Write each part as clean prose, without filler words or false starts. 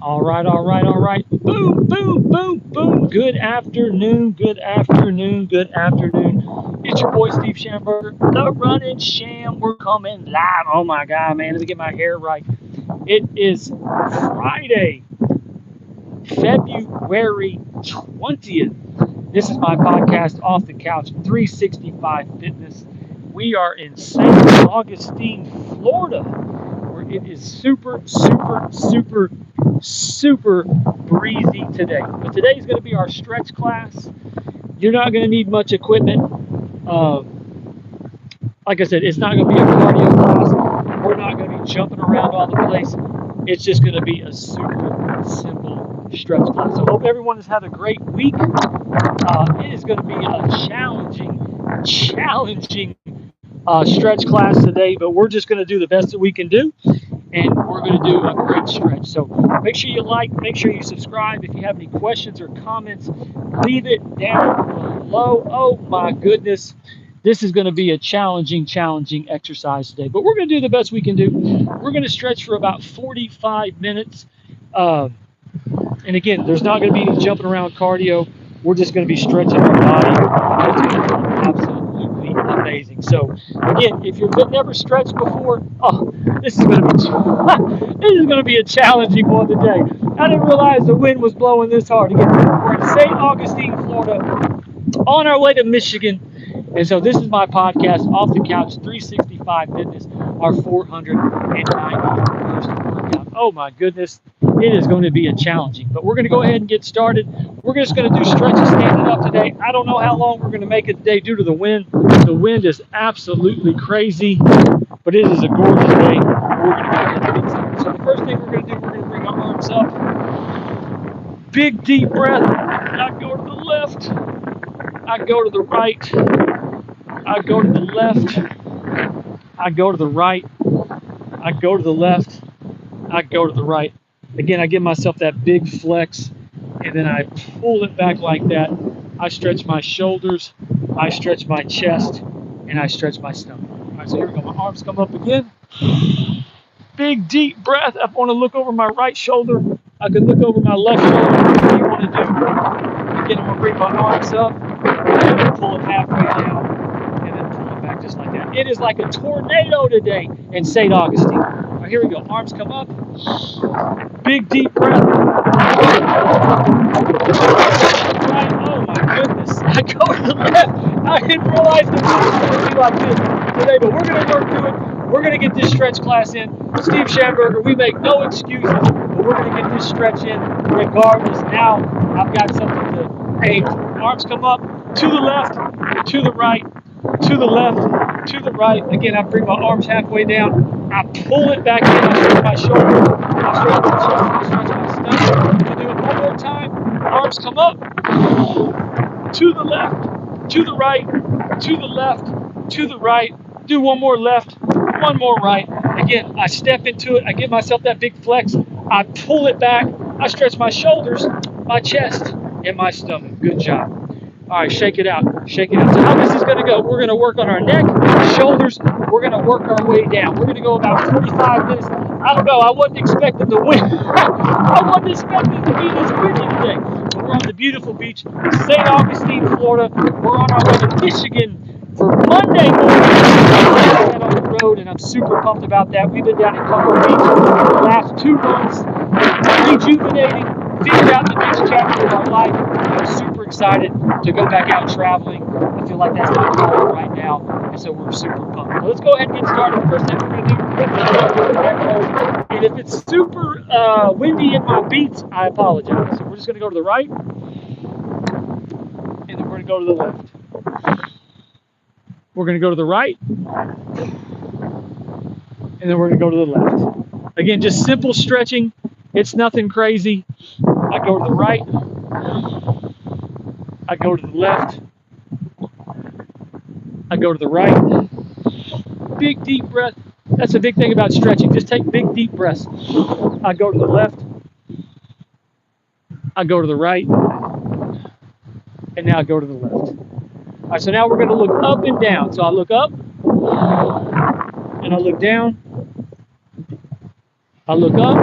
All right, all right, all right. Boom, boom, boom, boom. Good afternoon, good afternoon, good afternoon. It's your boy Steve Schamberger, the Running Sham. We're coming live. Oh my God, man, let me get my hair right. It is Friday, February 20th. This is my podcast, Off the Couch 365 Fitness. We are in St. Augustine, Florida, where it is super, super, super, super breezy today. But today is going to be our stretch class. You're not going to need much equipment. Uh, like I said, it's not going to be a cardio class. We're not going to be jumping around all the place. It's just going to be a super simple stretch class. So, hope everyone has had a great week. It is going to be a challenging stretch class today, but we're just going to do the best that we can do, and we're going to do a great stretch. So make sure you like, make sure you subscribe. If you have any questions or comments, leave it down below. Oh my goodness. This is going to be a challenging exercise today, but we're going to do the best we can do. We're going to stretch for about 45 minutes. Uh, and again, there's not going to be any jumping around cardio. We're just going to be stretching our body. It's going to be absolutely amazing. So, again, if you've never stretched before, oh, this is going to be this is going to be a challenging one today. I didn't realize the wind was blowing this hard. Again, we're in St. Augustine, Florida, on our way to Michigan. And so this is my podcast, Off the Couch 365 Fitness, our 491st workout. Oh my goodness, it is going to be a challenging. But we're going to go ahead and get started. We're just going to do stretches standing up today. I don't know how long we're going to make it today due to the wind. The wind is absolutely crazy, but it is a gorgeous day. We're going to go ahead and get started. So the first thing we're going to do, we're going to bring our arms up. Big deep breath. I go to the left. I go to the right. I go to the left. I go to the right. I go to the left. I go to the right. Again, I give myself that big flex, and then I pull it back like that. I stretch my shoulders. I stretch my chest, and I stretch my stomach. All right, so here we go. My arms come up again. Big deep breath. I want to look over my right shoulder. I can look over my left shoulder. Whatever you want to do. Again, I'm going to bring my arms up. I'm going to pull it halfway down, and then pull it back just like that. It is like a tornado today in St. Augustine. All right, here we go. Arms come up. Big deep breath. Right. Oh my goodness. I go to the left. I didn't realize that this was going to be like this today, but we're going to work through it. We're going to get this stretch class in. Steve Schamberger, we make no excuses, but we're going to get this stretch in regardless. Now I've got something to aim. Arms come up to the left, to the right, to the left, to the right. Again, I bring my arms halfway down. I pull it back in. I stretch my shoulders. I stretch my chest. I stretch my stomach. We'll do it one more time. Arms come up to the left, to the right, to the left, to the right. Do one more left, one more right. Again, I step into it. I give myself that big flex. I pull it back. I stretch my shoulders, my chest, and my stomach. Good job. All right, shake it out. Shake it out. So how this is going to go, we're going to work on our neck, shoulders. We're going to work our way down. We're going to go about 45 minutes. I don't know. I wasn't expecting the wind. I wasn't expecting it to be this windy today. We're on the beautiful beach, St. Augustine, Florida. We're on our way to Michigan for Monday morning. Head on the road, and I'm super pumped about that. We've been down in Cocoa Beach for the last 2 months, rejuvenating, figured out the next chapter of our life. I'm super excited to go back out traveling. I feel like that's my calling right now, and so we're super pumped. So let's go ahead and get started. The first thing we're going to do is and if it's super windy in my beats, I apologize. So we're just going to go to the right, and then we're going to go to the left. We're going to go to the right, and then we're going to go to the left. Again, just simple stretching. It's nothing crazy. I go to the right. I go to the left. I go to the right. Big deep breath. That's a big thing about stretching. Just take big deep breaths. I go to the left. I go to the right. And now I go to the left. All right, so now we're going to look up and down. So I look up. And I look down. I look up.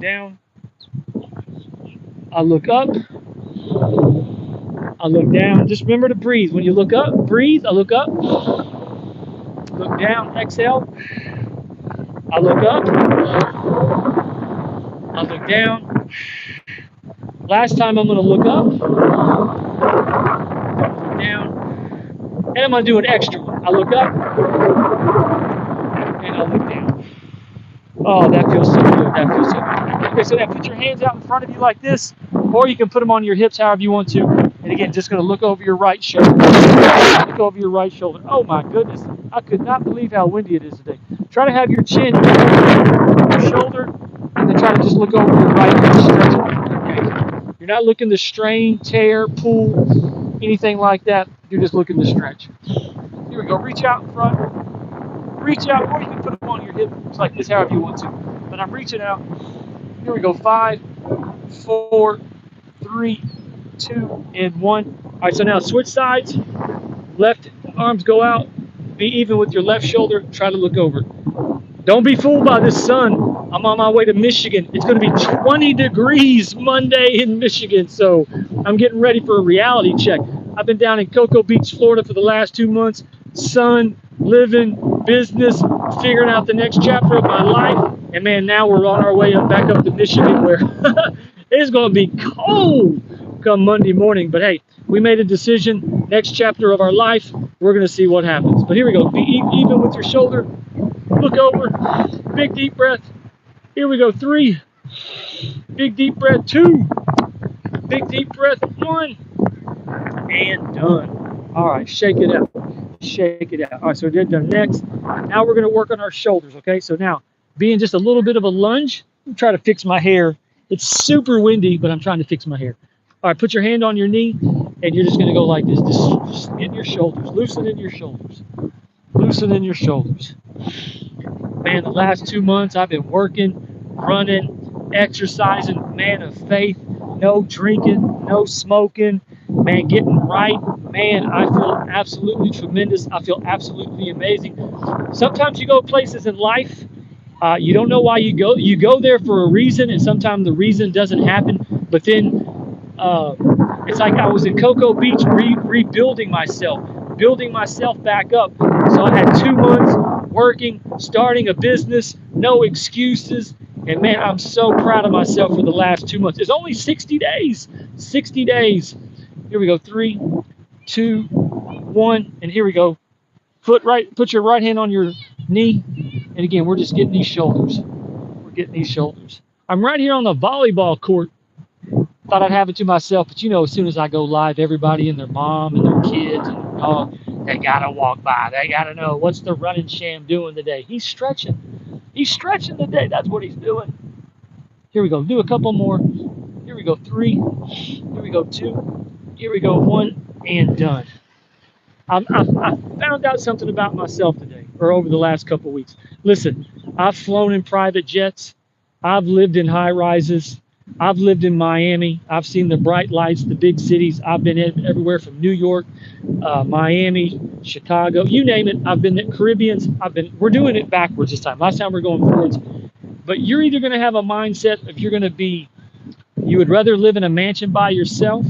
down. I look up. I look down. Just remember to breathe. When you look up, breathe. I look up. Look down. Exhale. I look up. I look down. Last time I'm going to look up. Look down. And I'm going to do an extra one. I look up. And I look down. Oh, that feels so good. That feels so good. Okay, so now put your hands out in front of you like this, or you can put them on your hips however you want to. And again, just going to look over your right shoulder. Look over your right shoulder. Oh my goodness. I could not believe how windy it is today. Try to have your chin over your shoulder, and then try to just look over your right and stretch it. Okay. You're not looking to strain, tear, pull, anything like that. You're just looking to stretch. Here we go. Reach out in front. Reach out, or you can put them on your hips like this, however you want to. But I'm reaching out. Here we go. 5, 4, 3, 2, and 1. All right, so now switch sides. Left arms go out. Be even with your left shoulder. Try to look over. Don't be fooled by this sun. I'm on my way to Michigan. It's going to be 20 degrees Monday in Michigan, so I'm getting ready for a reality check. I've been down in Cocoa Beach, Florida for the last 2 months. Sun, living, business, figuring out the next chapter of my life. And man, now we're on our way back up to Michigan, where it's going to be cold come Monday morning. But hey, we made a decision. Next chapter of our life, we're going to see what happens. But here we go. Be even with your shoulder. Look over. Big deep breath. Here we go. 3. Big deep breath. 2. Big deep breath. 1. And done. All right, shake it out. Shake it out. All right, so we're done. Next, now we're going to work on our shoulders, okay? So now, being just a little bit of a lunge, I'm trying to fix my hair. It's super windy, but I'm trying to fix my hair. All right, put your hand on your knee, and you're just going to go like this. Just in your shoulders. Loosen in your shoulders. Loosen in your shoulders. Man, the last 2 months, I've been working, running, exercising, man of faith, no drinking, no smoking, man, getting right. Man, I feel absolutely tremendous. I feel absolutely amazing. Sometimes you go places in life, you don't know why you go. You go there for a reason, and sometimes the reason doesn't happen. But then it's like I was in Cocoa Beach rebuilding myself, building myself back up. So I had 2 months working, starting a business, no excuses. And man, I'm so proud of myself for the last 2 months. It's only 60 days. 60 days. Here we go. 3, 2, 1, and here we go. Put your right hand on your knee, and again, we're just getting these shoulders. We're getting these shoulders. I'm right here on the volleyball court. Thought I'd have it to myself, but you know, as soon as I go live, everybody and their mom and their kids and their dog, they gotta walk by. They gotta know, what's the running sham doing today? He's stretching. He's stretching today. That's what he's doing. Here we go. Do a couple more. Here we go. 3. Here we go. 2. Here we go. 1, and done. I found out something about myself today, or over the last couple of weeks. Listen, I've flown in private jets. I've lived in high rises. I've lived in Miami. I've seen the bright lights, the big cities. I've been everywhere from New York, Miami, Chicago, you name it. I've been at Caribbeans. We're doing it backwards this time. Last time we're going forwards. But you're either going to have a mindset of you would rather live in a mansion by yourself,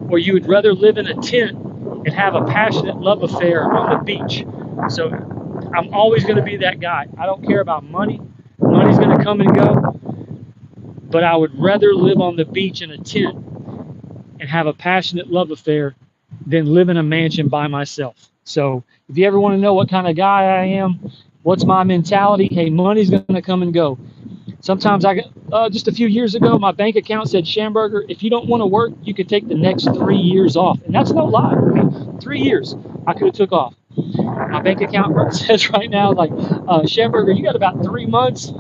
or you would rather live in a tent and have a passionate love affair on the beach. So I'm always going to be that guy. I don't care about money. Money's going to come and go. But I would rather live on the beach in a tent and have a passionate love affair than live in a mansion by myself. So if you ever want to know what kind of guy I am, what's my mentality? Hey, money's going to come and go. Sometimes just a few years ago, my bank account said, Schamberger, if you don't want to work, you could take the next 3 years off. And that's no lie. I mean, 3 years I could have took off. My bank account says right now, like, Schamberger, you got about 3 months.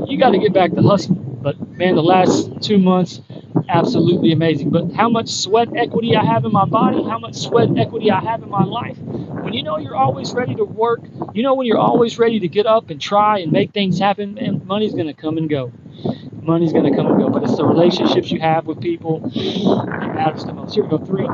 You got to get back to hustling. But man, the last 2 months, absolutely amazing. But how much sweat equity I have in my body, how much sweat equity I have in my life. When you know you're always ready to work, you know when you're always ready to get up and try and make things happen, and money's going to come and go. Money's going to come and go. But it's the relationships you have with people that matters the most. Here we go. 3.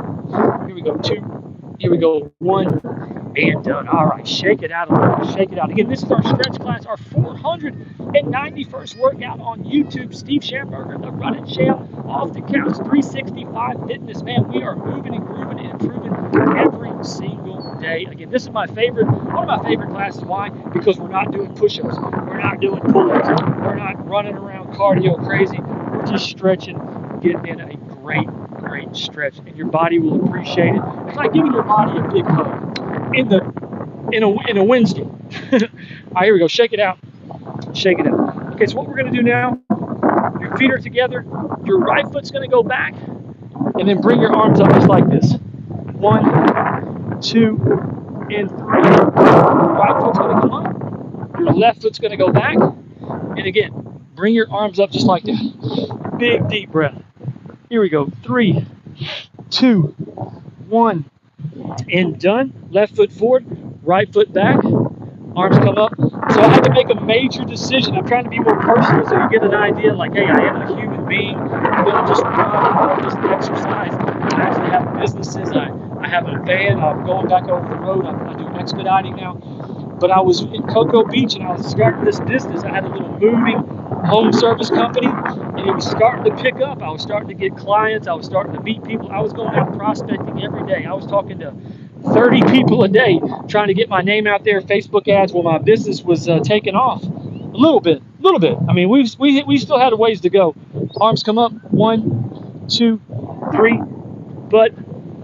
Here we go. 2. Here we go. 1. and done. All right, shake it out a little, shake it out. Again, this is our stretch class, our 491st workout on YouTube. Steve Schamberger, the running champ, off the couch, 365 fitness. Man, we are moving and grooving and improving every single day. Again, this is my favorite, one of my favorite classes. Why? Because we're not doing push-ups, we're not doing pull-ups, we're not running around cardio crazy. We're just stretching, getting in a great stretch, and your body will appreciate it. It's like giving your body a big hug in a windstorm. All right, here we go. Shake it out. Shake it out. Okay, so what we're going to do now, your feet are together, your right foot's going to go back, and then bring your arms up just like this. 1, 2, and 3. Right foot's going to come up, your left foot's going to go back, and again, bring your arms up just like that. Big, deep breath. Here we go. 3, 2, 1, and done. Left foot forward, right foot back, arms come up. So I had to make a major decision. I'm trying to be more personal so you get an idea like, hey, I am a human being. I'm going to just run, I'm going to just exercise. I actually have businesses. I have a van. I'm going back over the road. I do expediting now. But I was in Cocoa Beach and I was starting this business. I had a little moving home service company and it was starting to pick up. I was starting to get clients. I was starting to meet people. I was going out prospecting every day. I was talking to 30 people a day trying to get my name out there, Facebook ads. Well, my business was taking off a little bit. I mean, we still had a ways to go. Arms come up, 1, 2, 3. But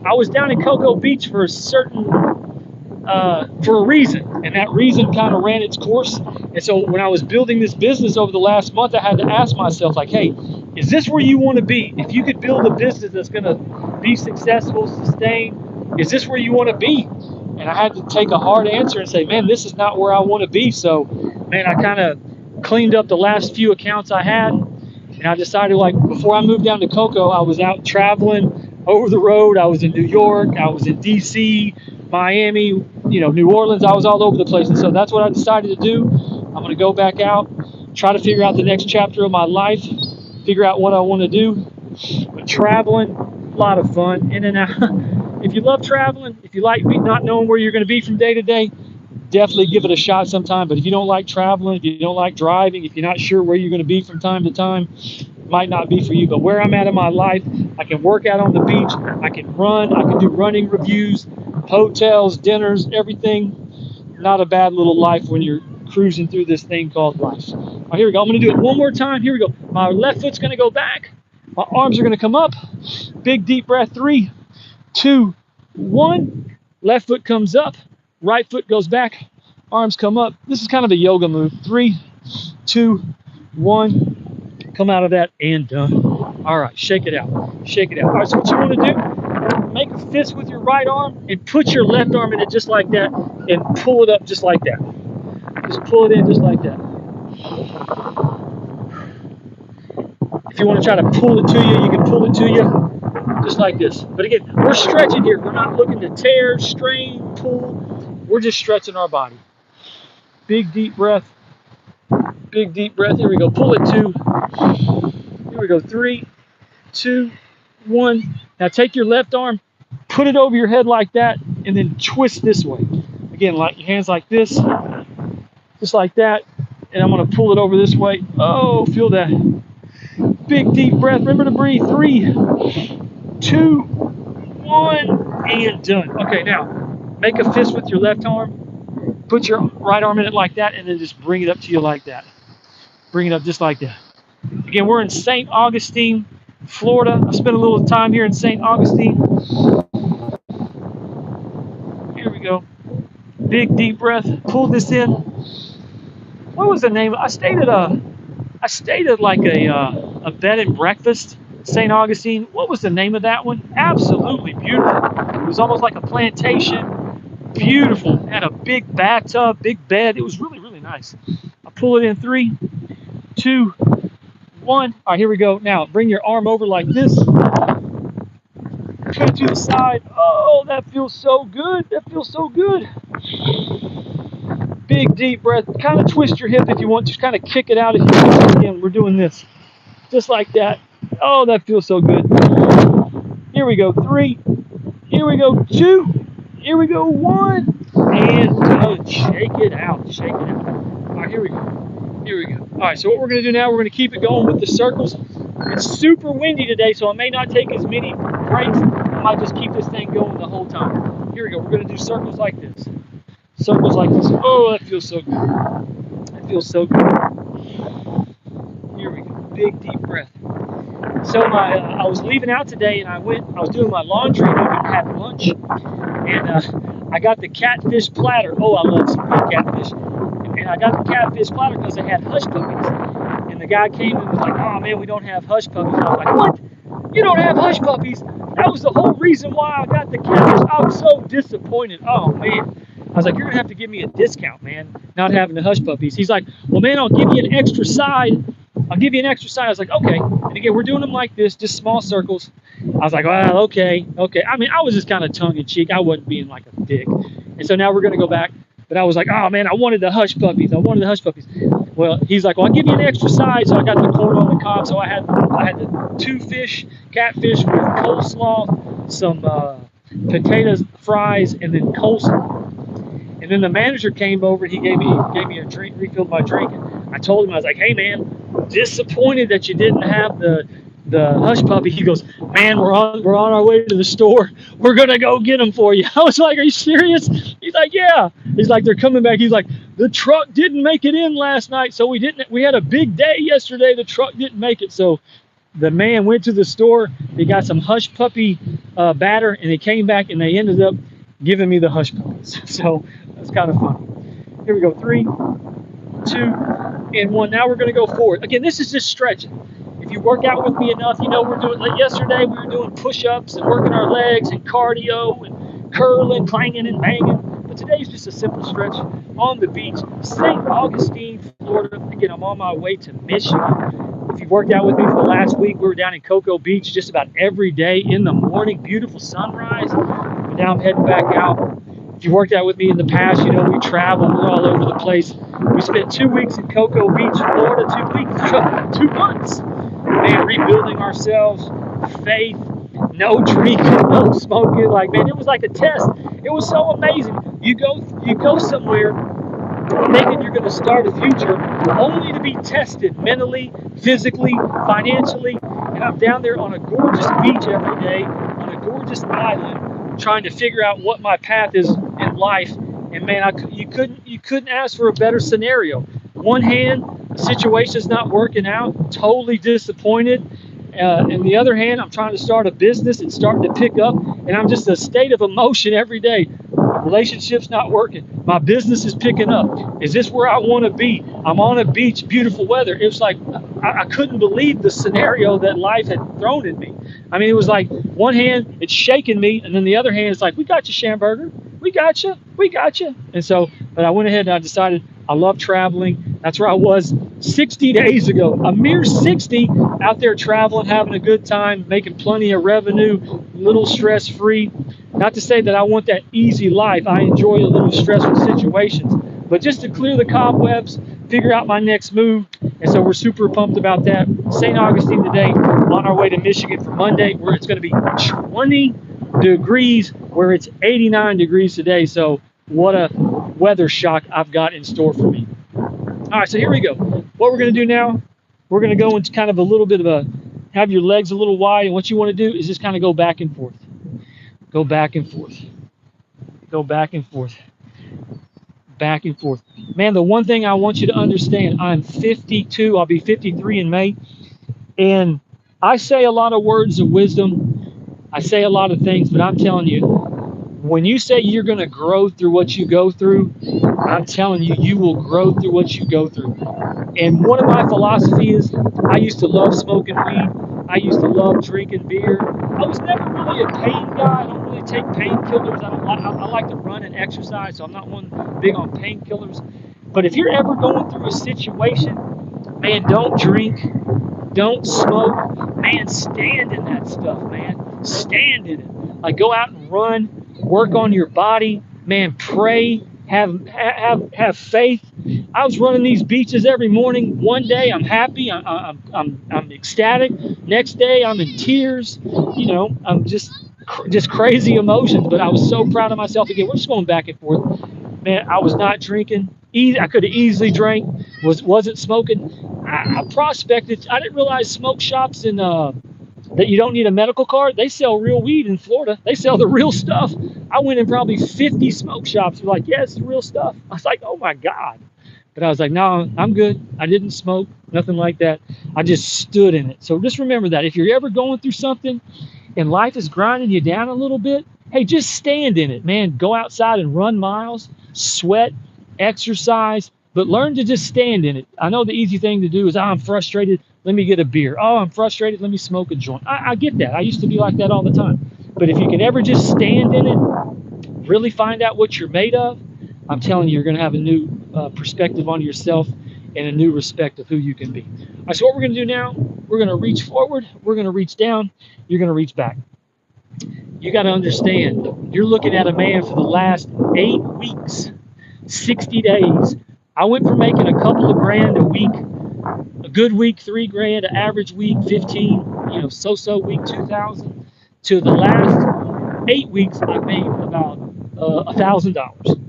I was down in Cocoa Beach for a reason, and that reason kind of ran its course. And so when I was building this business over the last month, I had to ask myself, like, hey, is this where you want to be? If you could build a business that's going to be successful, sustain, is this where you want to be? And I had to take a hard answer and say, man, this is not where I want to be. So, man, I kind of cleaned up the last few accounts I had, and I decided, like, before I moved down to Cocoa, I was out traveling over the road. I was in New York, I was in DC, Miami, New Orleans. I was all over the place. And so that's what I decided to do. I'm going to go back out, try to figure out the next chapter of my life, figure out what I want to do. But traveling, a lot of fun, in and out. If you love traveling, if you like not knowing where you're going to be from day to day, definitely give it a shot sometime. But if you don't like traveling, if you don't like driving, if you're not sure where you're going to be from time to time, it might not be for you. But where I'm at in my life, I can work out on the beach, I can run, I can do running reviews, hotels, dinners, everything. Not a bad little life when you're cruising through this thing called life. All right, here we go. I'm going to do it one more time. Here we go. My left foot's going to go back. My arms are going to come up. Big deep breath. 3, 2, 1. Left foot comes up. Right foot goes back. Arms come up. This is kind of a yoga move. 3, 2, 1. Come out of that and done. All right, shake it out. Shake it out. All right, so what you want to do, make a fist with your right arm and put your left arm in it just like that and pull it up just like that. Just pull it in just like that. If you want to try to pull it to you, you can pull it to you just like this. But again, we're stretching here. We're not looking to tear, strain, pull. We're just stretching our body. Big deep breath. Big deep breath. Here we go. Pull it 2. Here we go. 3, 2, 1. Now take your left arm, put it over your head like that, and then twist this way. Again, like your hands like this, just like that. And I'm going to pull it over this way. Oh, feel that. Big deep breath. Remember to breathe. 3, 2, 1, and done. Okay, now make a fist with your left arm. Put your right arm in it like that, and then just bring it up to you like that. Bring it up just like that. Again, we're in St. Augustine, Florida. I spent a little time here in St. Augustine. Here we go. Big deep breath. Pull this in. What was the name? I stayed at like a bed and breakfast, St. Augustine. What was the name of that one? Absolutely beautiful. It was almost like a plantation. Beautiful. Had a big bathtub, big bed. It was really, really nice. I pull it in. 3, 2, 1. All right, here we go. Now bring your arm over like this. Put it to the side. Oh, that feels so good. That feels so good. Big deep breath. Kind of twist your hip if you want. Just kind of kick it out if you want. Again, we're doing this just like that. Oh, that feels so good. Here we go. 3. Here we go. 2. Here we go. 1. and done. Shake it out. Shake it out. All right, here we go. Here we go. All right, so what we're going to do now, we're going to keep it going with the circles. It's super windy today, so I may not take as many breaks. I might just keep this thing going the whole time. Here we go. We're going to do circles like this. Circles like this. Oh, that feels so good. That feels so good. Here we go. Big, deep breath. So I was leaving out today, and I was doing my laundry, and I had lunch, and I got the catfish platter. Oh, I love some good catfish. And I got the catfish platter because they had hush puppies. And the guy came and was like, "Oh man, we don't have hush puppies." And I was like, "What? You don't have hush puppies?" That was the whole reason why I got the catfish. I was so disappointed. Oh man. I was like, "You're gonna have to give me a discount, man, not having the hush puppies." He's like, "Well, man, I'll give you an extra side. I'll give you an extra side." I was like, "Okay." And again, we're doing them like this, just small circles. I was like, "Well, okay." I mean, I was just kind of tongue in cheek. I wasn't being like a dick. And so now we're gonna go back. But I was like, "Oh man, I wanted the hush puppies. I wanted the hush puppies." Well, he's like, "Well, I'll give you an extra side." So I got the corn on the cob. So I had the two fish, catfish with coleslaw, some potatoes, fries, and then coleslaw. And then the manager came over and he gave me a drink, refilled my drink. And I told him, I was like, "Hey man, disappointed that you didn't have the hush puppy." He goes, "Man, we're on our way to the store. We're gonna go get them for you." I was like, "Are you serious?" He's like, "Yeah." He's like, "They're coming back." He's like, "The truck didn't make it in last night, so we had a big day yesterday. The truck didn't make it." So the man went to the store. They got some hush puppy batter, and they came back and they ended up giving me the hush puppies. So that's kind of fun. Here we go. 3, 2, and 1. Now we're going to go forward. Again, this is just stretching. If you work out with me enough, you know we're doing, like yesterday, we were doing push-ups and working our legs and cardio and curling, clanging and banging. But today's just a simple stretch on the beach, St. Augustine, Florida. Again, I'm on my way to Michigan. If you've worked out with me for the last week, we were down in Cocoa Beach just about every day in the morning. Beautiful sunrise. But now I'm heading back out. If you worked out with me in the past, you know we travel. We're all over the place. We spent 2 weeks in Cocoa Beach, Florida. 2 months. Man, rebuilding ourselves, faith, no drinking, no smoking. Like, man, it was like a test. It was so amazing. You go somewhere thinking you're going to start a future, only to be tested mentally, physically, financially. And I'm down there on a gorgeous beach every day, on a gorgeous island, trying to figure out what my path is in life. And man, you couldn't ask for a better scenario. One hand, the situation's not working out, totally disappointed. And the other hand, I'm trying to start a business. It's starting to pick up, and I'm just a state of emotion every day. Relationship's not working. My business is picking up. Is this where I want to be? I'm on a beach, beautiful weather. It was like I couldn't believe the scenario that life had thrown at me. I mean, it was like one hand, it's shaking me, and then the other hand, it's like, "We got you, Schamberger. We got you. We got you." And so, but I went ahead and I decided I love traveling. That's where I was 60 days ago. A mere 60 out there traveling, having a good time, making plenty of revenue, a little stress-free. Not to say that I want that easy life. I enjoy a little stressful situations. But just to clear the cobwebs, figure out my next move. And so we're super pumped about that. St. Augustine today, on our way to Michigan for Monday, where it's going to be 20 degrees, where it's 89 degrees today. So what a weather shock I've got in store for me. All right, so here we go. What we're going to do now, we're going to go into kind of a little bit of a, have your legs a little wide, and what you want to do is just kind of go back and forth. Go back and forth. Go back and forth. Back and forth. Man, the one thing I want you to understand, I'm 52, I'll be 53 in May, and I say a lot of words of wisdom. I say a lot of things, but I'm telling you, when you say you're going to grow through what you go through, I'm telling you, you will grow through what you go through. And one of my philosophies is, I used to love smoking weed. I used to love drinking beer. I was never really a pain guy. I don't really take painkillers. I like to run and exercise, so I'm not one big on painkillers. But if you're ever going through a situation, man, don't drink, don't smoke. Man, stand in that stuff, man. Stand in it. Like, go out and run, work on your body, man, pray, have faith. I was running these beaches every morning. One day I'm happy, I'm ecstatic. Next day I'm in tears. You know, I'm just just crazy emotions. But I was so proud of myself. Again, we're just going back and forth. Man, I was not drinking. I could have easily drank. Wasn't smoking. I prospected. I didn't realize smoke shops in that you don't need a medical card. They sell real weed in Florida. They sell the real stuff. I went in probably 50 smoke shops. They're like, yeah, it's the real stuff. I was like, oh my God. But I was like, no, I'm good. I didn't smoke, nothing like that. I just stood in it. So just remember that if you're ever going through something and life is grinding you down a little bit, hey, just stand in it, man. Go outside and run miles, sweat, exercise, but learn to just stand in it. I know the easy thing to do is, I'm frustrated, let me get a beer. Oh, I'm frustrated, let me smoke a joint. I get that. I used to be like that all the time. But if you can ever just stand in it, really find out what you're made of, I'm telling you, you're going to have a new perspective on yourself and a new respect of who you can be. All right, so what we're going to do now, we're going to reach forward, we're going to reach down, you're going to reach back. You got to understand, you're looking at a man for the last 8 weeks, 60 days. I went from making a couple of grand a week, a good week, 3 grand, an average week, 15, so-so week, 2,000, to the last 8 weeks, I made about $1,000.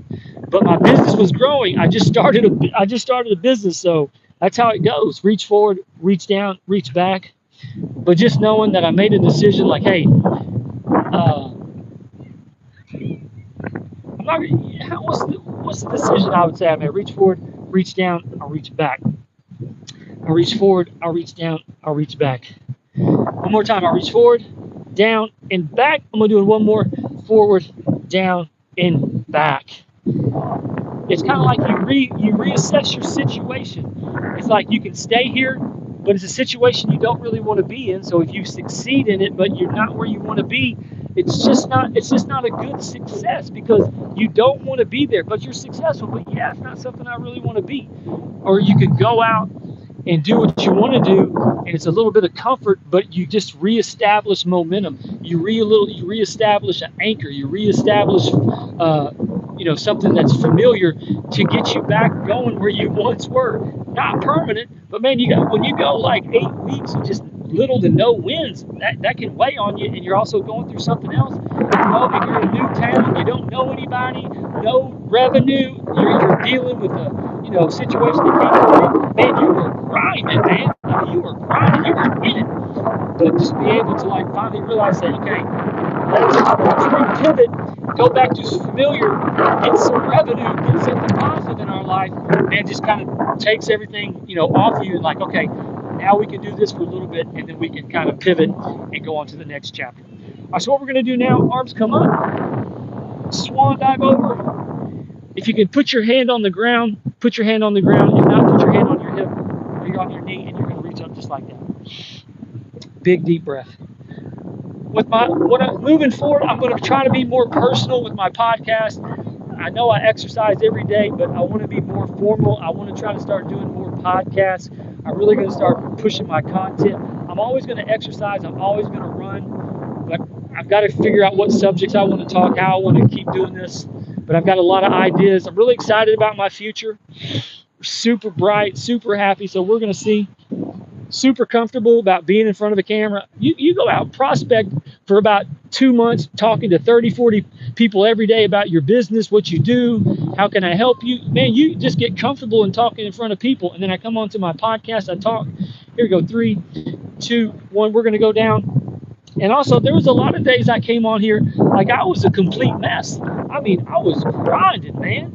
But my business was growing. I just started a business, so that's how it goes. Reach forward, reach down, reach back. But just knowing that I made a decision, like, hey, I'm not. What's the decision I would say I made? Reach forward, reach down, I'll reach back. I'll reach forward, I'll reach down, I'll reach back. One more time. I'll reach forward, down, and back. I'm gonna do it one more. Forward, down, and back. It's kind of like you reassess your situation. It's like you can stay here, but it's a situation you don't really want to be in. So if you succeed in it, but you're not where you want to be, it's just not a good success, because you don't want to be there, but you're successful. But yeah, it's not something I really want to be. Or you could go out and do what you want to do, and it's a little bit of comfort, but you just reestablish momentum. You reestablish an anchor. You reestablish something that's familiar to get you back going where you once were. Not permanent, but man, when you go like 8 weeks of just little to no wins, that can weigh on you, and you're also going through something else. And you're in a new town, you don't know anybody, no revenue, you're dealing with a situation that came man, you were grinding, man. You were grinding, you were in it. But just be able to like finally realize that, okay, let's pivot, go back to familiar, get some revenue, get something positive in our life, and just kind of takes everything, off you, and like, okay, now we can do this for a little bit, and then we can kind of pivot and go on to the next chapter. All right, so what we're going to do now, arms come up, swan dive over. If you can put your hand on the ground, put your hand on the ground. If not, put your hand on your hip or you're on your knee, and you're going to reach up just like that. Big, deep breath. Moving forward, I'm going to try to be more personal with my podcast. I know I exercise every day, but I want to be more formal. I want to try to start doing more podcasts. I'm really going to start pushing my content. I'm always going to exercise. I'm always going to run. But I've got to figure out what subjects I want to talk, how I want to keep doing this. But I've got a lot of ideas. I'm really excited about my future. Super bright, super happy. So we're going to see. Super comfortable about being in front of a camera. You go out and prospect for about 2 months, talking to 30, 40 people every day about your business, what you do, how can I help you? Man, you just get comfortable in talking in front of people. And then I come onto my podcast, I talk. Here we go, 3, 2, 1. We're going to go down. And also, there was a lot of days I came on here like I was a complete mess. I mean, I was grinding, man.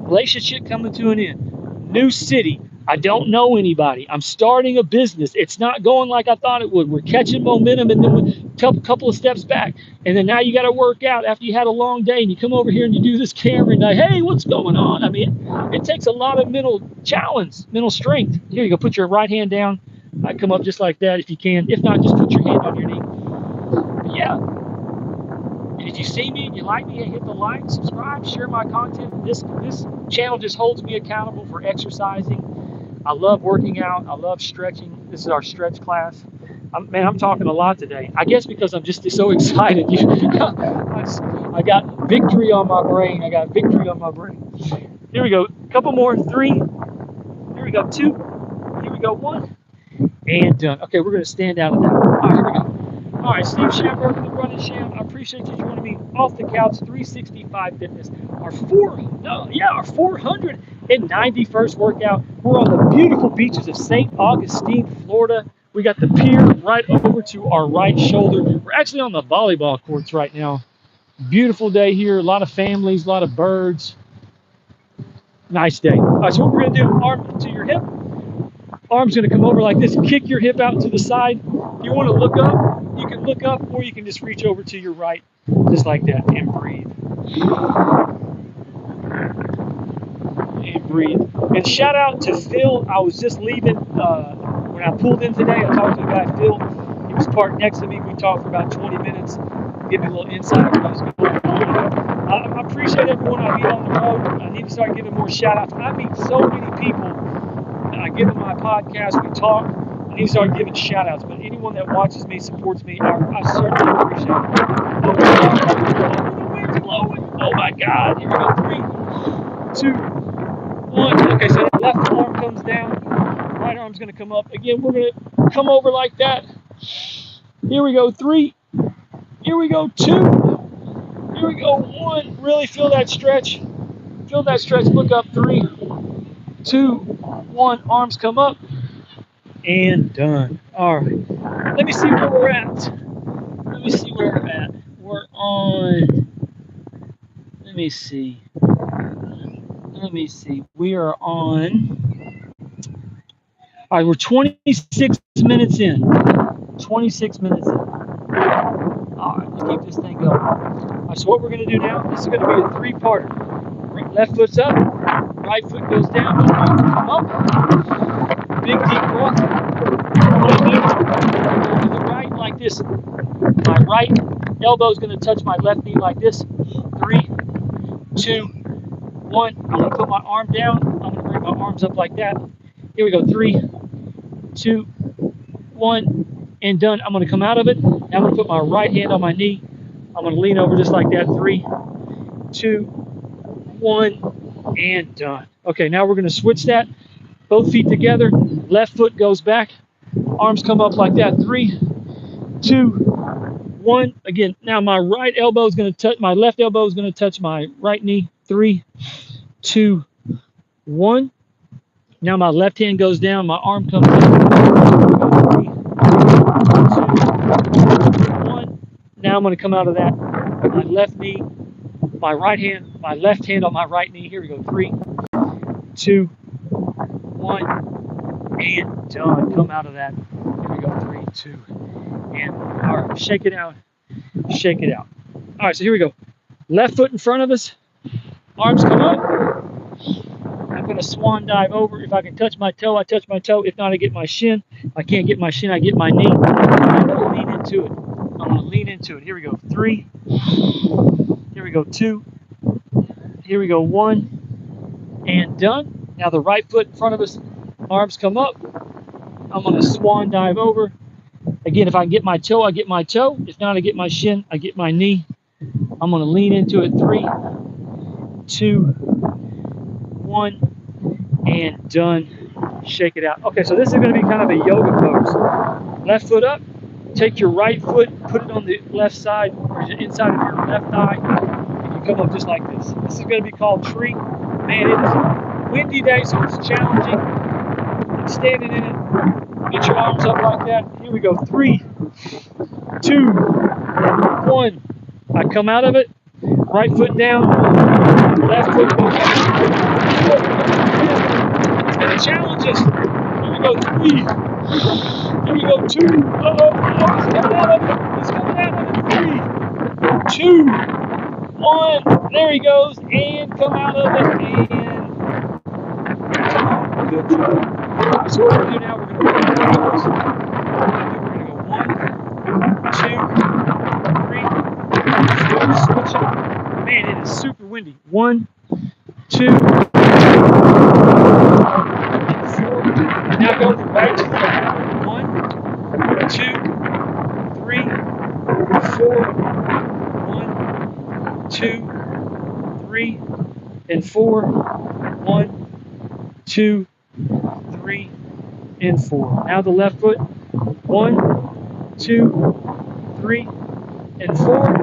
Relationship coming to an end. New city. I don't know anybody. I'm starting a business. It's not going like I thought it would. We're catching momentum, and then a couple of steps back. And then now you got to work out after you had a long day, and you come over here and you do this camera and like, hey, what's going on? I mean, it takes a lot of mental challenge, mental strength. Here you go. Put your right hand down. I come up just like that if you can. If not, just put your hand on your knee. But yeah. And if you see me and you like me, hit the like, subscribe, share my content. This channel just holds me accountable for exercising. I love working out. I love stretching. This is our stretch class. I'm talking a lot today. I guess because I'm just so excited. I got victory on my brain. Here we go. A couple more. 3. Here we go. 2. Here we go. 1. And done. Okay, we're going to stand out of that. All right, here we go. All right, Steve Schamberger, the Running Sham. I appreciate you joining me. Off the Couch 365 Fitness. Our 491st workout. We're on the beautiful beaches of St. Augustine, Florida. We got the pier right over to our right shoulder. We're actually on the volleyball courts right now. Beautiful day here. A lot of families, a lot of birds. Nice day. All right, so what we're going to do, arm to your hip. Arm's going to come over like this. Kick your hip out to the side. If you want to look up, you can look up, or you can just reach over to your right, just like that, and breathe. And breathe. And shout out to Phil. I was just leaving. When I pulled in today, I talked to the guy, Phil. He was parked next to me. We talked for about 20 minutes. Give me a little insight on what was going on. I appreciate everyone I meet on the road. I need to start giving more shout outs. I meet so many people. I give them my podcast, we talk. I need to start giving shout outs. But anyone that watches me, supports me, I certainly appreciate it. Oh, the wind's blowing. Oh my God. Here we go. 3, 2, 1. Okay, so that left arm comes down. Right arm's going to come up. Again, we're going to come over like that. Here we go. 3. Here we go. 2. Here we go. 1. Really feel that stretch. Feel that stretch. Look up. 3, 2, 1. Arms come up. And done. All right. Let me see where we're at. Let me see where we're at. We're on. Let me see. Let me see. We are on. All right, we're 26 minutes in. 26 minutes in. All right, let's keep this thing going. All right, so what we're going to do now, this is going to be a 3-parter. Left foot's up, right foot goes down, come up. Big deep breath. Go to the right like this. My right elbow is going to touch my left knee like this. 3, 2, 1. I'm going to put my arm down. I'm going to bring my arms up like that. Here we go. 3, 2, 1, and done. I'm going to come out of it. Now I'm going to put my right hand on my knee. I'm going to lean over just like that. 3, 2, 1, and done. Okay, now we're going to switch that. Both feet together. Left foot goes back. Arms come up like that. 3, 2, 1. Again, now my right elbow is going to touch, my left elbow is going to touch my right knee. 3, 2, 1. Now my left hand goes down. My arm comes up. 3, 2, 1. Now I'm going to come out of that. My left knee, my right hand, my left hand on my right knee. Here we go. 3, 2, 1, and done. Come out of that. Here we go. 3, 2, and all right. Shake it out. Shake it out. All right. So here we go. Left foot in front of us. Arms come up. I'm going to swan dive over. If I can touch my toe, I touch my toe. If not, I get my shin. If I can't get my shin, I get my knee. I'm going to lean into it. I'm going to lean into it. Here we go. 3. Here we go. 2. Here we go. 1. And done. Now the right foot in front of us. Arms come up. I'm going to swan dive over. Again, if I can get my toe, I get my toe. If not, I get my shin. I get my knee. I'm going to lean into it. 3, 2, 1, and done. Shake it out. Okay, so this is going to be kind of a yoga pose. Left foot up. Take your right foot, put it on the left side, or inside of your left thigh, and you come up just like this. This is going to be called tree. Man, it is a windy day, so it's challenging. I'm standing in it. Get your arms up like that. Here we go. 3, 2, 1. I come out of it. Right foot down. Left foot goes up. It's going to challenge us. Here we go. 3. Here we go. 2. Uh-oh. He's coming out of it. He's coming out of it. 3, 2, 1. There he goes. And come out of it. And good job. So what we're going to do now, we're going to go 1, 2, 3. Switch it. Man, it is super windy. 1, 2, 4. Now go from right to left. 1, 2, 3, 4. 1, 2, 3, and 4. 1, 2, 3, and 4. Now the left foot. 1, 2, 3, and 4.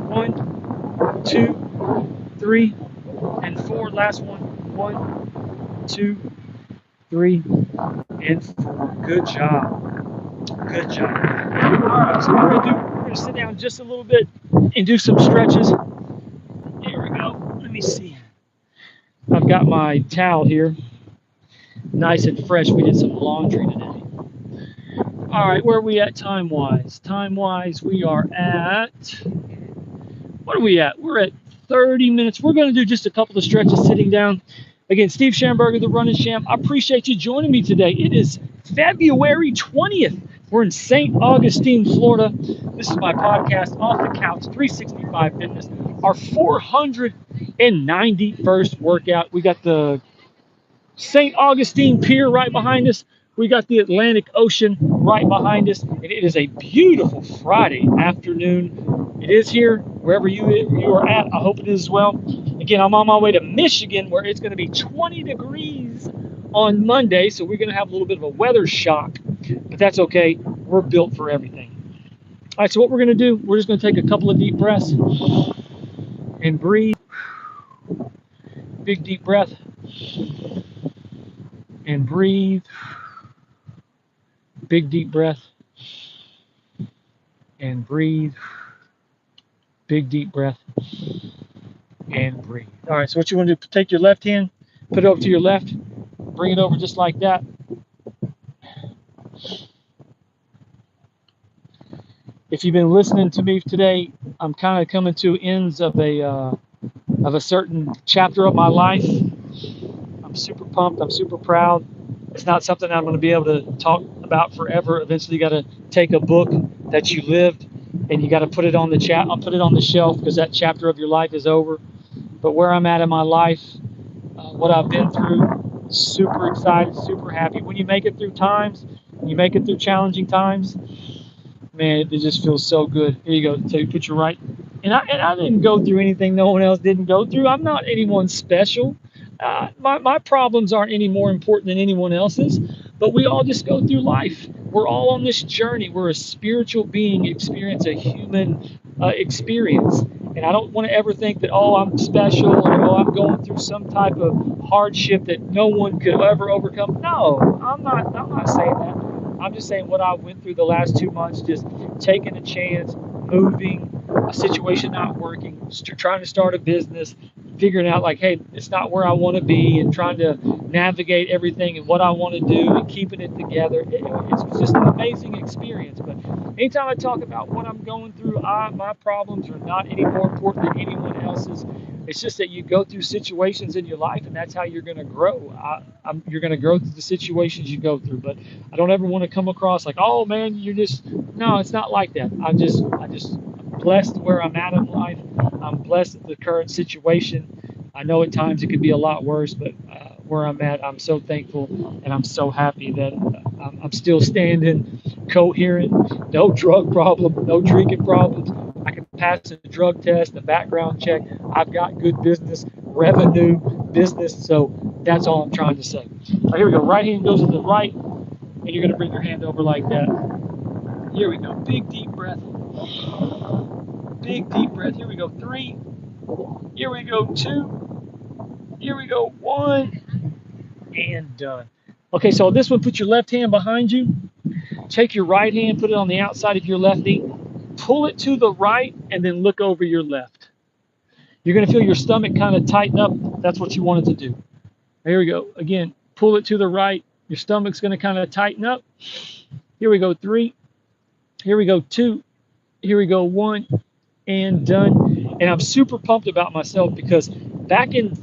1, 2, 3, and 4. Last one. 1, 2, 3, and 4. Good job. Good job. All right, so what we're gonna sit down just a little bit and do some stretches. Here we go. Let me see. I've got my towel here, nice and fresh. We did some laundry today. All right, where are we at time-wise? Time-wise, we are at, what are we at? We're at 30 minutes. We're going to do just a couple of stretches sitting down. Again, Steve Schamberger, the Running Champ. I appreciate you joining me today. It is February 20th. We're in St. Augustine, Florida. This is my podcast, Off the Couch 365 Fitness, our 491st workout. We got the St. Augustine Pier right behind us. We got the Atlantic Ocean right behind us. And it is a beautiful Friday afternoon. It is here, wherever you are at. I hope it is as well. Again, I'm on my way to Michigan, where it's going to be 20 degrees on Monday. So we're going to have a little bit of a weather shock. But that's okay. We're built for everything. All right, so what we're going to do, we're just going to take a couple of deep breaths and breathe. Big deep breath. And breathe. Big deep breath. And breathe. Big deep breath. And breathe. All right, so what you want to do, take your left hand, put it over to your left, bring it over just like that. If you've been listening to me today, I'm kind of coming to ends of a certain chapter of my life. I'm super pumped. I'm super proud. It's not something I'm going to be able to talk about forever. Eventually, you got to take a book that you lived and you got to put it on the I'll put it on the shelf because that chapter of your life is over. But where I'm at in my life, what I've been through, super excited, super happy. When you make it through times, you make it through challenging times, man, it just feels so good. Here you go. So you put your right, and I didn't go through anything no one else didn't go through. I'm not anyone special. My problems aren't any more important than anyone else's, but we all just go through life. We're all on this journey. We're a spiritual being, experience a human experience. And I don't want to ever think that, oh, I'm special or, oh, I'm going through some type of hardship that no one could ever overcome. No, I'm not saying that. I'm just saying what I went through the last 2 months, just taking a chance, moving, a situation not working, trying to start a business, figuring out like, hey, it's not where I want to be, and trying to navigate everything and what I want to do and keeping it together. It's just an amazing experience. But anytime I talk about what I'm going through, my problems are not any more important than anyone else's. It's just that you go through situations in your life, and that's how you're going to grow. You're going to grow through the situations you go through. But I don't ever want to come across like, oh man, no, it's not like that. I'm blessed where I'm at in life. I'm blessed at the current situation. I know at times it could be a lot worse, but where I'm at, I'm so thankful and I'm so happy that I'm still standing, coherent, no drug problem, no drinking problems. I can pass a drug test, a background check. I've got good business, revenue, business. So that's all I'm trying to say. All right, here we go. Right hand goes to the right, and you're going to bring your hand over like that. Here we go. Big deep breath. Big deep breath. Here we go. 3. Here we go. 2. Here we go. 1. And done. Okay, so this one, put your left hand behind you. Take your right hand, put it on the outside of your left knee. Pull it to the right, and then look over your left. You're going to feel your stomach kind of tighten up. That's what you wanted to do. Here we go. Again, pull it to the right. Your stomach's going to kind of tighten up. Here we go. 3. Here we go. 2. Here we go. 1. And done. And I'm super pumped about myself because back in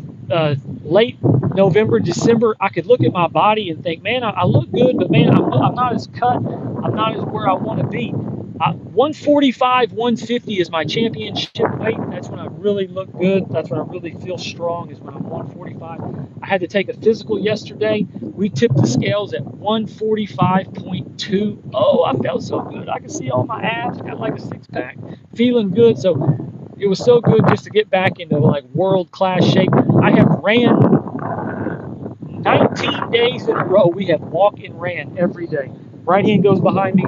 late November, December, I could look at my body and think, man, I look good, but man, I'm not as cut. I'm not as where I want to be. 145, 150 is my championship weight. That's when I really look good. That's when I really feel strong, is when I'm 145. I had to take a physical yesterday. We tipped the scales at 145.2. Oh, I felt so good. I could see all my abs, got like a six-pack, feeling good. So it was so good just to get back into like world-class shape. I have ran 19 days in a row. We have walked and ran every day. Right hand goes behind me.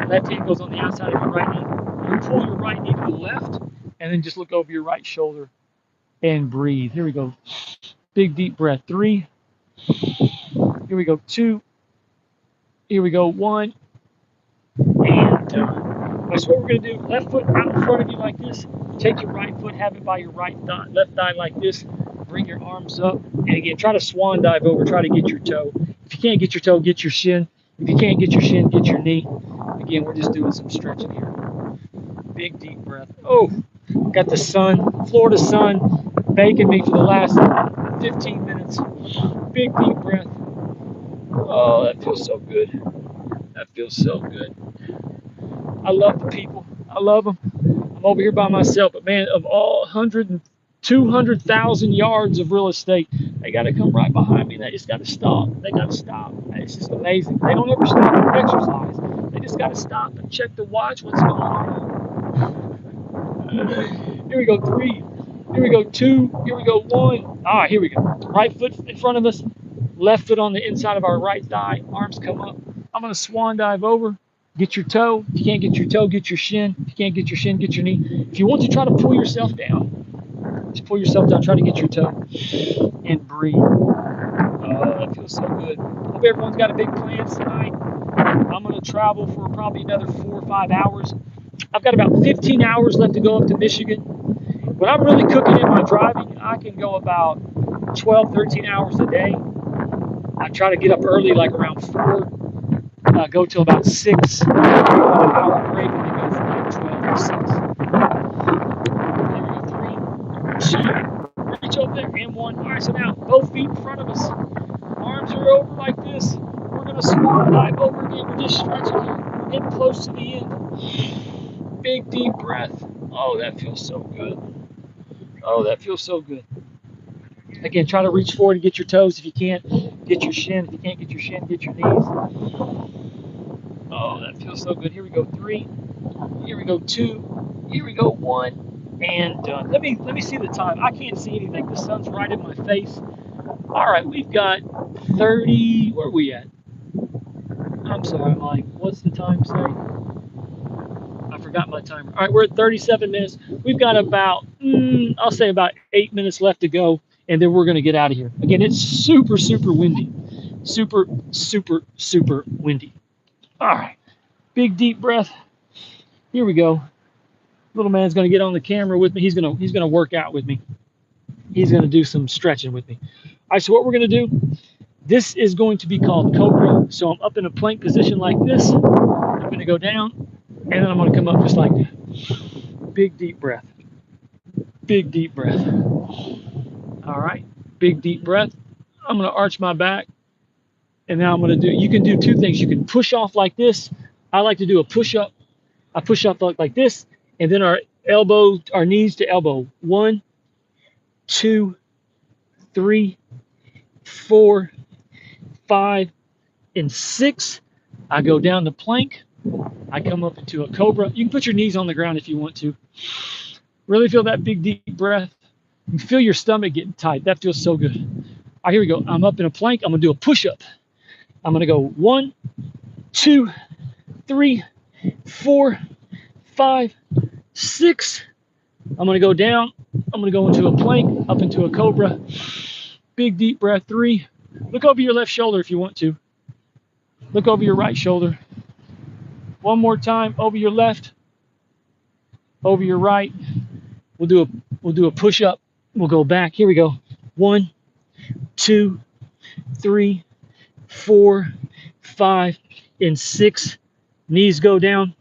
Left hand goes on the outside of your right knee. pull your right knee to the left, and then just look over your right shoulder and breathe. Here we go. Big deep breath. 3. Here we go. 2. Here we go. 1. And that's what we're going to do. Left foot out in front of you like this. Take your right foot, have it by your right thigh, left thigh like this. Bring your arms up. And again, try to swan dive over. Try to get your toe. If you can't get your toe, get your shin. If you can't get your shin, get your knee. Again, we're just doing some stretching here. Big deep breath. Oh, got the sun, Florida sun, baking me for the last 15 minutes. Big deep breath. Oh, that feels so good. That feels so good. I love the people. I love them. I'm over here by myself, but man, of all 100 and 200,000 yards of real estate, they got to come right behind me. They just got to stop. They got to stop. It's just amazing. They don't ever stop to exercise. They just got to stop and check the watch. What's going on? Here we go. 3. Here we go. 2. Here we go. 1. Ah, here we go. Right foot in front of us. Left foot on the inside of our right thigh. Arms come up. I'm going to swan dive over. Get your toe. If you can't get your toe, get your shin. If you can't get your shin, get your knee. If you want to try to pull yourself down, just pull yourself down. Try to get your toe and breathe. Oh, that feels so good. Hope everyone's got a big plans tonight. I'm going to travel for probably another 4 or 5 hours. I've got about 15 hours left to go up to Michigan. When I'm really cooking in my driving, I can go about 12, 13 hours a day. I try to get up early, like around 4. Go till about 6, an hour break, and then go from like 12 to 6. Here we go. 3, 2, reach over there, and 1. All right, so now both feet in front of us. Arms are over like this. We're going to swan dive over again. We're just stretching here. We're getting close to the end. Big deep breath. Oh, that feels so good. Oh, that feels so good. Again, try to reach forward and get your toes. If you can't, get your shin. If you can't get your shin, get your knees. Oh, that feels so good. Here we go. 3. Here we go. 2. Here we go. 1. And done. Let me see the time. I can't see anything. The sun's right in my face. All right, we've got 30. Where are we at? I'm sorry, Mike. What's the time say? I forgot my timer. All right, we're at 37 minutes. We've got about, I'll say about 8 minutes left to go, and then we're going to get out of here. Again, it's super, super windy. Super, super, super windy. All right, big deep breath. Here we go. Little man's going to get on the camera with me. He's going to work out with me. He's going to do some stretching with me. All right, so what we're going to do, this is going to be called Cobra. So I'm up in a plank position like this. I'm going to go down, and then I'm going to come up just like that. Big deep breath. Big deep breath. All right, big deep breath. I'm going to arch my back, and now I'm going to do, you can do 2 things. You can push off like this. I like to do a push-up. I push up like this, and then our knees to elbow. 1, 2, 3, 4, 5, and 6. I go down the plank. I come up into a cobra. You can put your knees on the ground if you want to. Really feel that big deep breath. You can feel your stomach getting tight. That feels so good. All right, here we go. I'm up in a plank. I'm going to do a push-up. I'm going to go 1, 2, 3, 4, 5, 6. I'm going to go down. I'm going to go into a plank, up into a cobra. Big deep breath. 3. Look over your left shoulder if you want to. Look over your right shoulder. One more time. Over your left. Over your right. We'll do a push-up. We'll go back. Here we go. 1, 2, 3, 4, 5, and 6. Knees go down.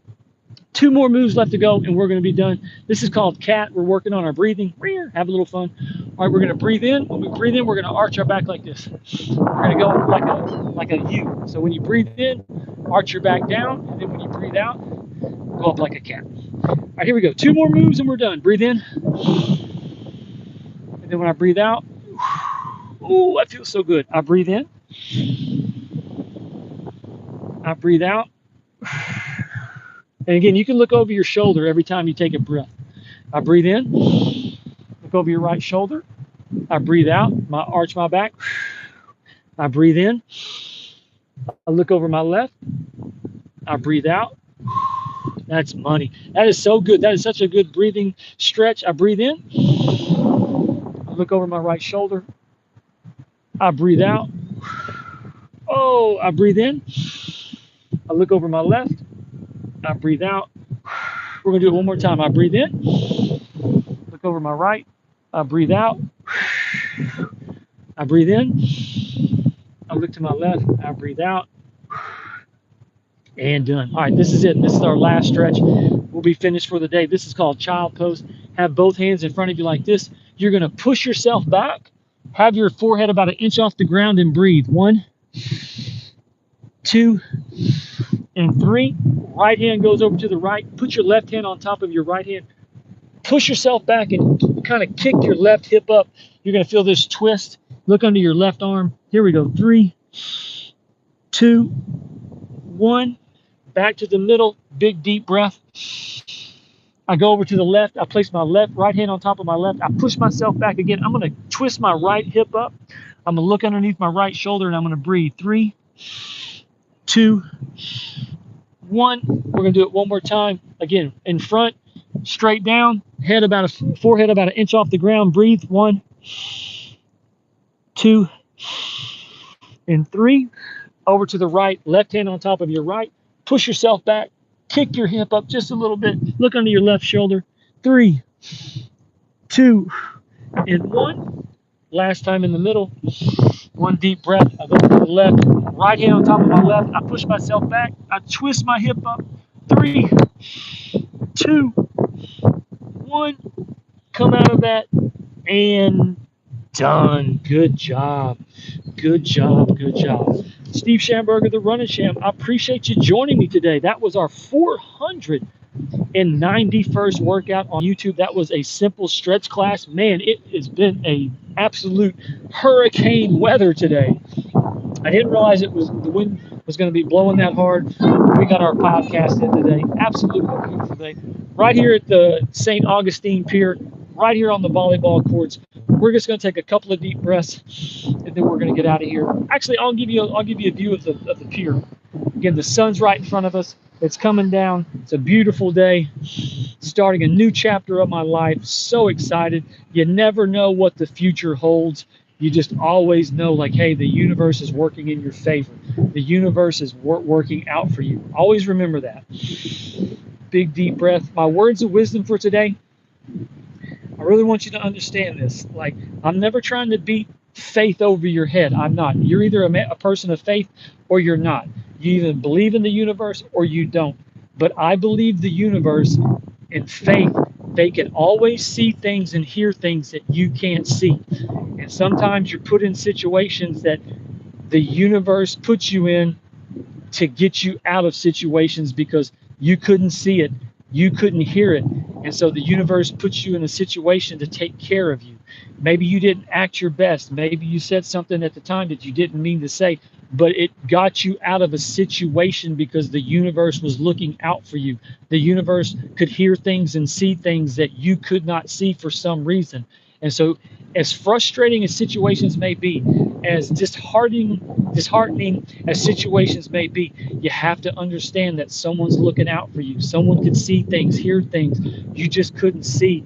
2 more moves left to go, and we're going to be done. This is called cat. We're working on our breathing. Have a little fun. All right, we're going to breathe in. When we breathe in, we're going to arch our back like this. We're going to go like a U. So when you breathe in, arch your back down, and then when you breathe out, go up like a cat. All right, here we go. 2 more moves, and we're done. Breathe in. And then when I breathe out, ooh, that feels so good. I breathe in. I breathe out. And again, you can look over your shoulder every time you take a breath. I breathe in, look over your right shoulder. I breathe out, arch my back. I breathe in, I look over my left. I breathe out. That's money. That is so good. That is such a good breathing stretch. I breathe in. I look over my right shoulder. I breathe out. Oh, I breathe in. I look over my left. I breathe out. We're going to do it one more time. I breathe in. Look over my right. I breathe out. I breathe in. I look to my left. I breathe out. And done. All right, this is it. This is our last stretch. We'll be finished for the day. This is called child pose. Have both hands in front of you like this. You're going to push yourself back. Have your forehead about an inch off the ground and breathe. 1, 2, and 3. Right hand goes over to the right. Put your left hand on top of your right hand. Push yourself back and kind of kick your left hip up. You're going to feel this twist. Look under your left arm. Here we go. 3, 2, 1. Back to the middle. Big deep breath. I go over to the left. I place my right hand on top of my left. I push myself back again. I'm going to twist my right hip up. I'm going to look underneath my right shoulder and I'm going to breathe. 3, 2, 1. We're going to do it one more time. Again, in front, straight down, forehead about an inch off the ground. Breathe. 1, 2, and 3. Over to the right, left hand on top of your right. Push yourself back. Kick your hip up just a little bit. Look under your left shoulder. 3, 2, and 1. Last time in the middle. One deep breath. I go to the left. Right hand on top of my left. I push myself back. I twist my hip up. 3, 2, 1. Come out of that. And done. Good job. Good job. Good job. Steve Schamberger, the Running Sham. I appreciate you joining me today. That was our 491st workout on YouTube. That was a simple stretch class. Man, it has been a absolute hurricane weather today. I didn't realize the wind was going to be blowing that hard. We got our podcast in today. Absolutely beautiful day. Right here at the St. Augustine Pier, right here on the volleyball courts. We're just going to take a couple of deep breaths, and then we're going to get out of here. Actually, I'll give you a view of the pier. Again, the sun's right in front of us. It's coming down. It's a beautiful day. Starting a new chapter of my life. So excited. You never know what the future holds. You just always know, like, hey, the universe is working in your favor. The universe is working out for you. Always remember that. Big deep breath. My words of wisdom for today. I really want you to understand this. Like, I'm never trying to beat faith over your head. I'm not. You're either a person of faith or you're not. You either believe in the universe or you don't. But I believe the universe and faith, they can always see things and hear things that you can't see. And sometimes you're put in situations that the universe puts you in to get you out of situations because you couldn't see it, you couldn't hear it. And so the universe puts you in a situation to take care of you. Maybe you didn't act your best. Maybe you said something at the time that you didn't mean to say, but it got you out of a situation because the universe was looking out for you. The universe could hear things and see things that you could not see for some reason. And so as frustrating as situations may be, as disheartening as situations may be, you have to understand that someone's looking out for you. Someone could see things, hear things you just couldn't see.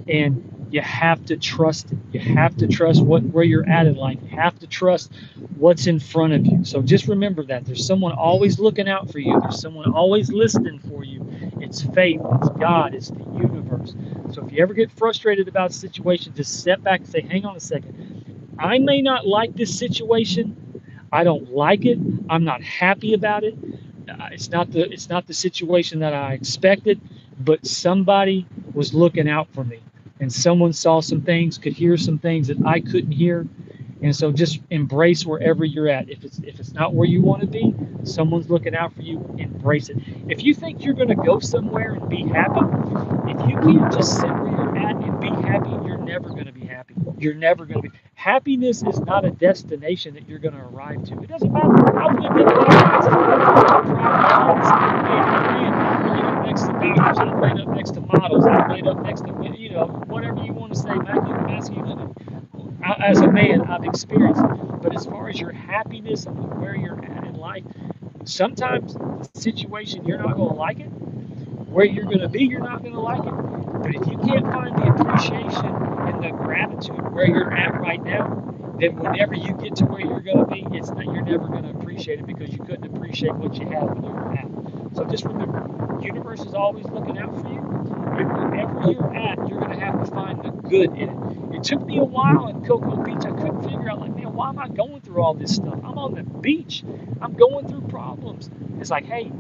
And you have to trust it. You have to trust where you're at in life. You have to trust what's in front of you. So just remember that. There's someone always looking out for you. There's someone always listening for you. It's faith. It's God. It's the universe. So if you ever get frustrated about a situation, just step back and say, hang on a second. I may not like this situation. I don't like it. I'm not happy about it. It's not the situation that I expected, but somebody was looking out for me. And someone saw some things, could hear some things that I couldn't hear. And so just embrace wherever you're at. If it's not where you want to be, someone's looking out for you, embrace it. If you think you're going to go somewhere and be happy, if you can't just sit where you're at and be happy, you're never going to be happy. You're never going to be. Happiness is not a destination that you're going to arrive to. It doesn't matter. I've lived in laid up next to doctors, I've laid up next to models, I've laid up next to, whatever you want to say, masculine. As a man, I've experienced it. But as far as your happiness and where you're at in life, sometimes the situation, you're not going to like it, where you're going to be, you're not going to like it. But if you can't find the appreciation and the gratitude where you're at right now, then whenever you get to where you're going to be, it's not, you're never going to appreciate it because you couldn't appreciate what you had when you were at. So just remember, the universe is always looking out for you. And wherever you're at, you're going to have to find the good in it. It took me a while in Cocoa Beach. I couldn't figure out, like, man, why am I going through all this stuff? I'm on the beach. I'm going through problems. It's like, hey,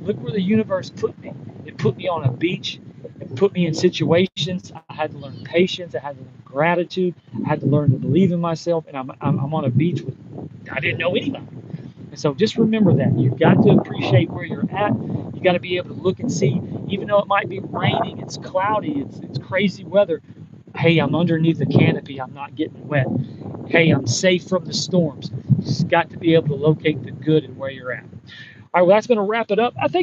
look where the universe put me. It put me on a beach. It put me in situations. I had to learn patience. I had to learn gratitude. I had to learn to believe in myself. And I'm on a beach with, I didn't know anybody. And so just remember that. You've got to appreciate where you're at. You got to be able to look and see, even though it might be raining, it's cloudy, it's crazy weather. Hey, I'm underneath the canopy. I'm not getting wet. Hey, I'm safe from the storms. You just got to be able to locate the good in where you're at. All right, well, that's going to wrap it up. I think